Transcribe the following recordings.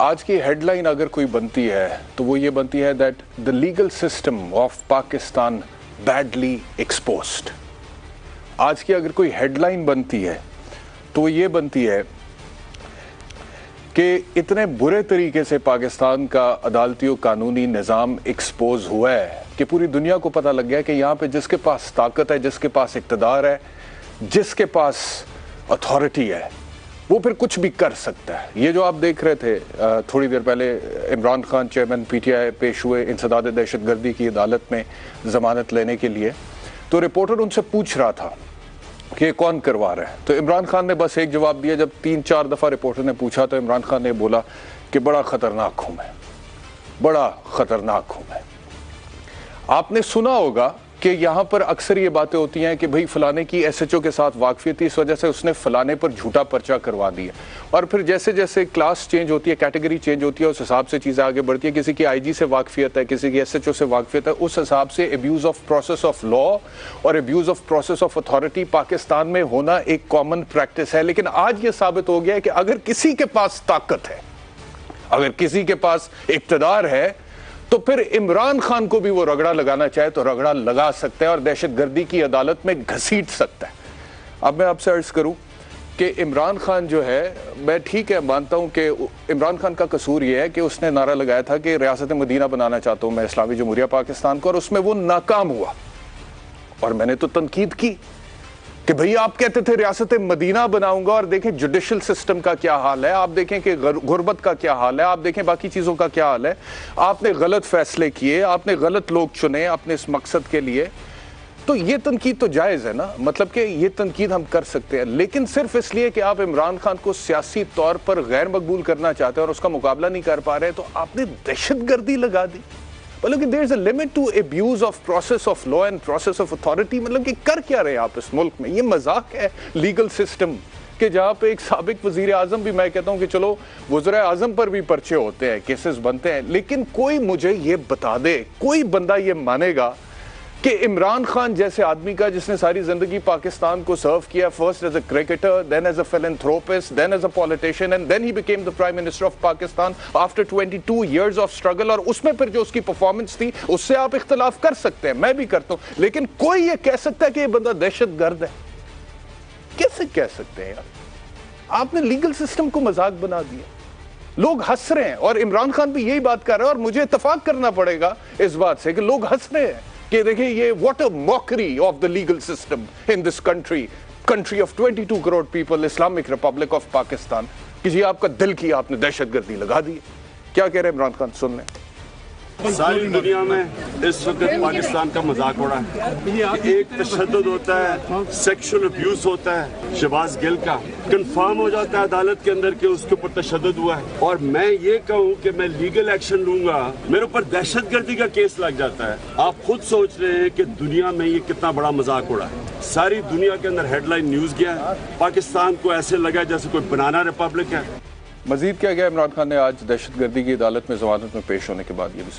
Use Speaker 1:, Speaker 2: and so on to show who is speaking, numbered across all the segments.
Speaker 1: आज की हेडलाइन अगर कोई बनती है तो वो ये बनती है that the legal system of Pakistan badly exposed. आज की अगर कोई हेडलाइन बनती है तो ये बनती है कि इतने बुरे तरीके से पाकिस्तान का अदालती और कानूनी निज़ाम एक्सपोज हुआ है कि पूरी दुनिया को पता लग गया कि यहाँ पे जिसके पास ताकत है, जिसके पास इक़्तिदार है, जिसके पास अथॉरिटी है, वो फिर कुछ भी कर सकता है। ये जो आप देख रहे थे थोड़ी देर पहले इमरान खान चेयरमैन PTI पेश हुए इंसदाद दहशतगर्दी की अदालत में ज़मानत लेने के लिए, तो रिपोर्टर उनसे पूछ रहा था कि ये कौन करवा रहा है, तो इमरान खान ने बस एक जवाब दिया। जब 3-4 दफ़ा रिपोर्टर ने पूछा तो इमरान खान ने बोला कि बड़ा ख़तरनाक हूँ मैं, बड़ा ख़तरनाक हूँ मैं। आपने सुना होगा कि यहाँ पर अक्सर ये बातें होती हैं कि भाई फलाने की SHO के साथ वाकफियत थी, इस वजह से उसने फलाने पर झूठा पर्चा करवा दिया, और फिर जैसे जैसे क्लास चेंज होती है, कैटेगरी चेंज होती है, उस हिसाब से चीज़ें आगे बढ़ती है। किसी की IG से वाकफियत है, किसी की SHO से वाकफियत है, उस हिसाब से abuse of process of law और abuse of process of authority Pakistan में होना एक कॉमन प्रैक्टिस है। लेकिन आज ये साबित हो गया है कि अगर किसी के पास ताकत है, अगर किसी के पास इक़्तिदार है, तो फिर इमरान खान को भी वो रगड़ा लगाना चाहे तो रगड़ा लगा सकता है और दहशतगर्दी की अदालत में घसीट सकता है। अब मैं आपसे अर्ज करूं कि इमरान खान जो है, मैं ठीक है मानता हूं कि इमरान खान का कसूर ये है कि उसने नारा लगाया था कि रियासत मदीना बनाना चाहता हूं मैं इस्लामी जमहूरिया पाकिस्तान को, और उसमें वो नाकाम हुआ। और मैंने तो तनकीद की कि भाई आप कहते थे रियासत मदीना बनाऊंगा, और देखें जुडिशल सिस्टम का क्या हाल है, आप देखें कि गुर्बत का क्या हाल है, आप देखें बाकी चीज़ों का क्या हाल है। आपने गलत फैसले किए, आपने गलत लोग चुने अपने इस मकसद के लिए। तो ये तनकीद तो जायज़ है ना, मतलब कि ये तनकीद हम कर सकते हैं, लेकिन सिर्फ इसलिए कि आप इमरान खान को सियासी तौर पर गैर मकबूल करना चाहते हैं और उसका मुकाबला नहीं कर पा रहे, तो आपने दहशतगर्दी लगा दी। मतलब कि there is a limit to abuse of process of law and process of authority. मतलब कि कर क्या रहे आप इस मुल्क में? ये मजाक है लीगल सिस्टम के, जहाँ पे एक साबिक वजीर आजम भी, मैं कहता हूँ कि चलो वज़ीर आजम पर भी पर्चे होते हैं, केसेस बनते हैं, लेकिन कोई मुझे ये बता दे, कोई बंदा ये मानेगा कि इमरान खान जैसे आदमी का जिसने सारी जिंदगी पाकिस्तान को सर्व किया, first as a cricketer, then as a philanthropist, then as a politician, and then he became the prime minister of Pakistan after 22 years of struggle, और उसमें फिर जो उसकी परफॉर्मेंस थी उससे आप इख्तलाफ कर सकते हैं, मैं भी करता हूं, लेकिन कोई ये कह सकता है कि ये बंदा दहशतगर्द है? कैसे कह सकते हैं यार? आपने लीगल सिस्टम को मजाक बना दिया, लोग हंस रहे हैं, और इमरान खान भी यही बात कर रहा है, और मुझे इत्तेफाक करना पड़ेगा इस बात से कि लोग हंस रहे हैं कि देखिए ये what a mockery of the legal system in this country of 22 crore people, Islamic Republic of Pakistan, कि जी आपका दिल की आपने दहशतगर्दी लगा दी। क्या कह रहे हैं इमरान खान, सुन लें।
Speaker 2: सारी दुनिया में इस वक्त पाकिस्तान का मजाक उड़ा है। एक तशद्दुद होता है, सेक्सुअल अब्यूज होता है, शहबाज गिल का कंफर्म हो जाता है अदालत के अंदर कि उसके ऊपर तशद्दुद हुआ है, और मैं ये कहूँ कि मैं लीगल एक्शन लूंगा, मेरे ऊपर दहशतगर्दी का केस लग जाता है। आप खुद सोच रहे हैं कि दुनिया में ये कितना बड़ा मजाक उड़ा है। सारी दुनिया के अंदर हेडलाइन न्यूज गया है, पाकिस्तान को ऐसे लगा जैसे कोई बनाना रिपब्लिक है।
Speaker 1: मजीद क्या गया इमरान खान ने आज दहशतगर्दी की अदालत में जमानत में पेश होने के बाद? ये भी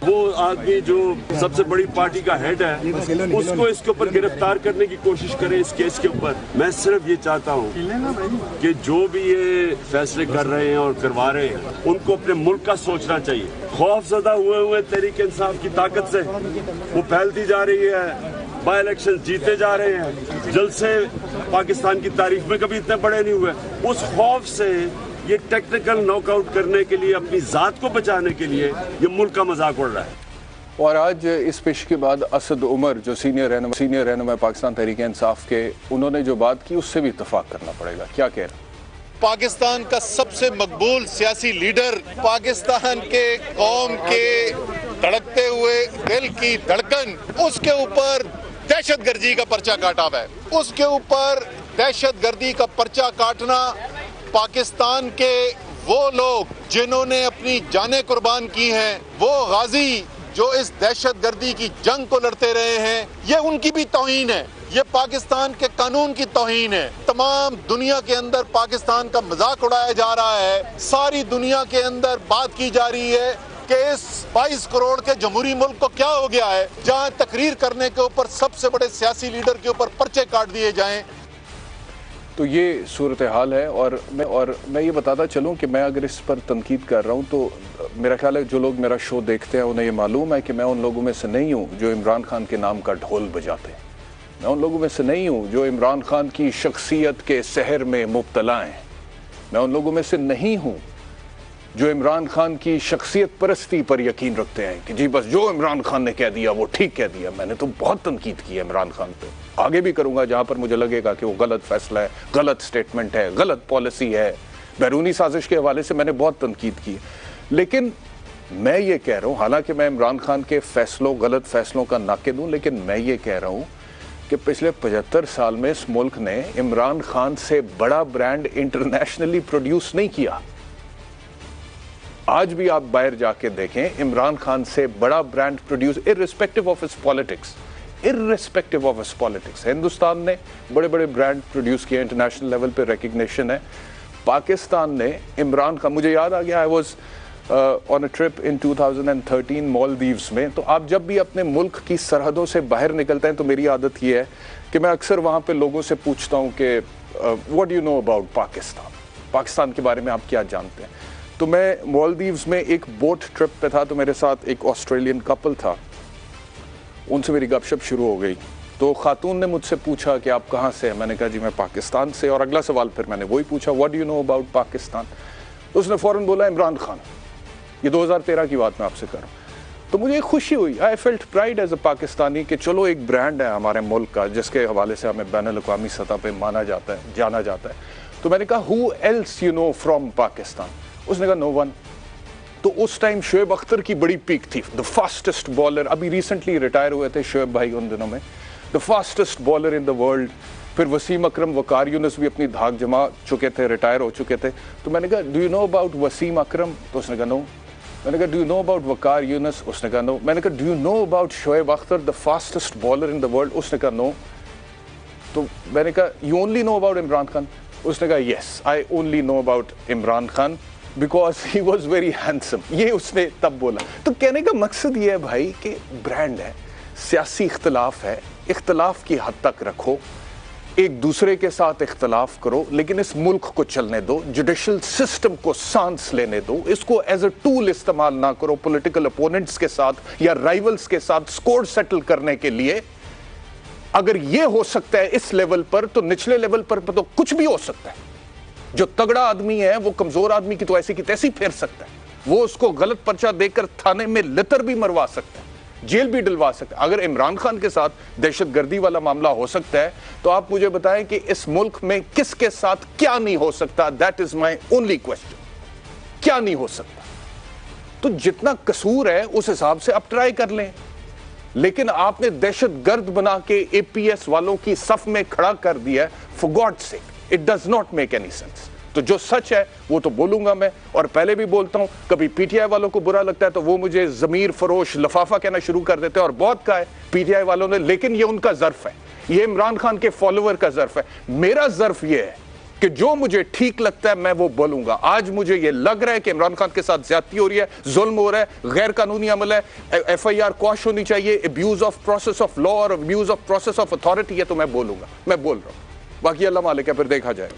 Speaker 2: वो आदमी जो सबसे बड़ी पार्टी का हेड है, उसको इसके ऊपर गिरफ्तार करने की कोशिश करें इस केस के ऊपर। मैं सिर्फ ये चाहता हूँ कि जो भी ये फैसले कर रहे हैं और करवा रहे हैं, उनको अपने मुल्क का सोचना चाहिए। खौफजदा हुए तहरीक इंसाफ की ताकत से वो फैलती जा रही है, बाई इलेक्शन जीते जा रहे हैं, जलसे पाकिस्तान की तारीख में कभी इतने बड़े नहीं हुए। उस खौफ से ये टेक्निकल नॉकआउट करने के लिए, अपनी जात को बचाने के लिए ये मुल्क का मजाक उड़ रहा है।
Speaker 1: और आज इस पेश के बाद असद उमर जो सीनियर रहनुमा पाकिस्तान तहरीक इंसाफ के, उन्होंने जो बात की उससे भी इत्तेफाक करना पड़ेगा। क्या कह रहे हैं?
Speaker 3: पाकिस्तान का सबसे मकबूल सियासी लीडर, पाकिस्तान के कौम के धड़कते हुए दिल की धड़कन, उसके ऊपर दहशतगर्दी का पर्चा काटा हुआ है। उसके ऊपर दहशतगर्दी का पर्चा काटना, पाकिस्तान के वो लोग जिन्होंने अपनी जानें कुर्बान की हैं, वो गाजी जो इस दहशतगर्दी की जंग को लड़ते रहे हैं, ये उनकी भी तौहीन है, ये पाकिस्तान के कानून की तौहीन है। तमाम दुनिया के अंदर पाकिस्तान का मजाक उड़ाया जा रहा है। सारी दुनिया के अंदर बात की जा रही है कि इस 22 करोड़ के जमहूरी मुल्क को क्या हो गया है, जहां तकरीर करने के ऊपर सबसे बड़े सियासी लीडर के ऊपर पर्चे काट दिए जाएं।
Speaker 1: तो ये सूरत हाल है। और मैं ये बताता चलूँ कि मैं अगर इस पर तनकीद कर रहा हूँ तो मेरा ख्याल है जो लोग मेरा शो देखते हैं उन्हें ये मालूम है कि मैं उन लोगों में से नहीं हूँ जो इमरान खान के नाम का ढोल बजाते हैं। मैं उन लोगों में से नहीं हूँ जो इमरान खान की शख्सियत के सहर में मुब्तला हैं। मैं उन लोगों में से नहीं हूँ जो इमरान खान की शख्सियत परस्ती पर यकीन रखते हैं कि जी बस जो इमरान खान ने कह दिया वो ठीक कह दिया। मैंने तो बहुत तनकीद की है इमरान खान पे, आगे भी करूंगा जहां पर मुझे लगेगा कि वो गलत फैसला है, गलत स्टेटमेंट है, गलत पॉलिसी है। बैरूनी साजिश के हवाले से मैंने बहुत तनकीद की। लेकिन मैं ये कह रहा हूँ, हालांकि मैं इमरान खान के फैसलों, गलत फैसलों का नाक़िद हूँ, लेकिन मैं ये कह रहा हूँ कि पिछले 75 साल में इस मुल्क ने इमरान खान से बड़ा ब्रांड इंटरनेशनली प्रोड्यूस नहीं किया। आज भी आप बाहर जाके देखें, इमरान खान से बड़ा brand produce irrespective of his politics, irrespective of his politics, Hindustan ने बड़े बड़े ब्रांड प्रोड्यूस किए, इंटरनेशनल लेवल पे रिकग्निशन है। पाकिस्तान ने इमरान खान, मुझे याद आ गया, I was on a trip इन 2013 मालदीव्स में। तो आप जब भी अपने मुल्क की सरहदों से बाहर निकलते हैं तो मेरी आदत ये है कि मैं अक्सर वहाँ पे लोगों से पूछता हूँ कि what do you know about Pakistan, Pakistan के बारे में आप क्या जानते हैं। तो मैं मालदीव्स में एक बोट ट्रिप पे था, तो मेरे साथ एक ऑस्ट्रेलियन कपल था, उनसे मेरी गपशप शुरू हो गई। तो खातून ने मुझसे पूछा कि आप कहाँ से हैं। मैंने कहा जी मैं पाकिस्तान से। और अगला सवाल फिर मैंने वही पूछा, what do you know about Pakistan. तो उसने फ़ौरन बोला इमरान खान। ये 2013 की बात मैं आपसे कर रहा हूँ। तो मुझे खुशी हुई, I felt pride as a Pakistani कि चलो एक ब्रांड है हमारे मुल्क का जिसके हवाले से हमें बैनुल अक़वामी सतह पर माना जाता है, जाना जाता है। तो मैंने कहा who else you know from Pakistan. उसने कहा नो वन। तो उस टाइम शोएब अख्तर की बड़ी पीक थी, द फास्टेस्ट बॉलर, अभी रिसेंटली रिटायर हुए थे शोएब भाई उन दिनों में, the fastest bowler in the world. फिर वसीम अकरम, वकार यूनुस भी अपनी धाक जमा चुके थे, रिटायर हो चुके थे। तो मैंने कहा do you know about Wasim Akram. तो उसने कहा नो। मैंने कहा do you know about Waqar Younis. उसने कहा नो। मैंने कहा do you know about Shoaib Akhtar, the fastest bowler in the world. उसने कहा नो। तो मैंने कहा you only know about Imran Khan. उसने कहा yes I only know about Imran Khan because he was very handsome. ये उसने तब बोला। तो कहने का मकसद ये है भाई कि ब्रांड है, सियासी इख्तलाफ है, इख्तलाफ की हद तक रखो, एक दूसरे के साथ इख्तलाफ करो, लेकिन इस मुल्क को चलने दो, जुडिशल सिस्टम को सांस लेने दो, इसको एज अ टूल इस्तेमाल ना करो पॉलिटिकल अपोनेंट्स के साथ या राइवल्स के साथ स्कोर सेटल करने के लिए। अगर ये हो सकता है इस लेवल पर, तो निचले लेवल पर तो कुछ भी हो सकता है। जो तगड़ा आदमी है वो कमजोर आदमी की तो ऐसी की तैसी फेर सकता है, वो उसको गलत पर्चा देकर थाने में लितर भी मरवा सकता है, जेल भी डलवा सकता है। अगर इमरान खान के साथ दहशतगर्दी वाला मामला हो सकता है तो आप मुझे बताएं कि इस मुल्क में किसके साथ क्या नहीं हो सकता। That is my only question, क्या नहीं हो सकता। तो जितना कसूर है उस हिसाब से आप ट्राई कर लें, लेकिन आपने दहशतगर्द बना के एपीएस वालों की सफ में खड़ा कर दिया है। For God's sake, it does not make any sense. तो जो सच है वो तो बोलूंगा मैं, और पहले भी बोलता हूं। कभी पीटीआई वालों को बुरा लगता है तो वो मुझे जमीर फरोश लफाफा कहना शुरू कर देते हैं, और बहुत कहा है पीटीआई वालों ने, लेकिन ये उनका ज़र्फ है, ये इमरान खान के फॉलोअर का ज़र्फ है। मेरा ज़र्फ ये है कि जो मुझे ठीक लगता है मैं वो बोलूंगा। आज मुझे ये लग रहा है कि इमरान खान के साथ ज्यादती हो रही है, जुल्म हो रहा है, गैर कानूनी अमल है, एफआईआर क्वाश होनी चाहिए, abuse of process of law और abuse of process of authority है, तो मैं बोलूंगा, मैं बोल रहा हूं। बाकी अल्लाह मालिक है, फिर देखा जाएगा।